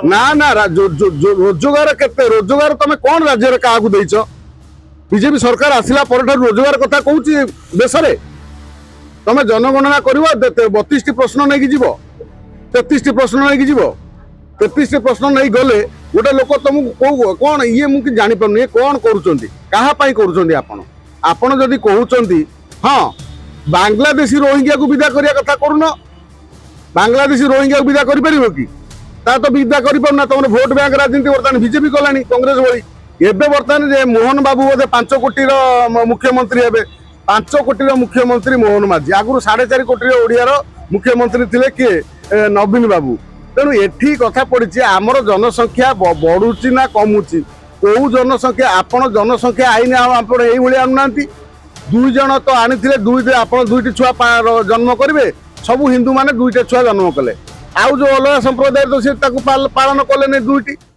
ना ना रोजगार केते रोजगार तुम कौन राज्य क्या देच बीजेपी सरकार आसला रोजगार कथा कहूँ देश में तुम जनगणना कर 32 प्रश्न नहीं जीव 33 प्रश्न नहीं जीव 33 प्रश्न नहीं गले गोटे लोक तुमको कौन ये मुझे जापार कौन कर जदि कहते हाँ बांग्लादेशी रोहिंग्या को विदा करिया कथा करुन बांग्लादेशी रोहिंग्या को विदा कर पार कि ता तो विदा कर पारना तुम भोट बैंक राजनीति बर्तमान बीजेपी कलानी कांग्रेस भली एबे बर्तमान जे मोहन बाबू बोधे 5 कोटी मुख्यमंत्री हे 5 कोटी मुख्यमंत्री मोहन माझी आगुरी 4.5 कोटी ओडियार मुख्यमंत्री थिले किए नवीन बाबू तेणु एठी कथा पड़ी आमर जनसंख्या बढ़ुची ना कमुची कौ जनसंख्या आपण जनसंख्या आईन आप आनुना 2 जन तो आनी आप 2टी छुआ जन्म करेंगे सबू हिंदू माने 2टा छुआ जन्म कले आउ जो अलग संप्रदाय तो सी पालन कले नहीं 2टी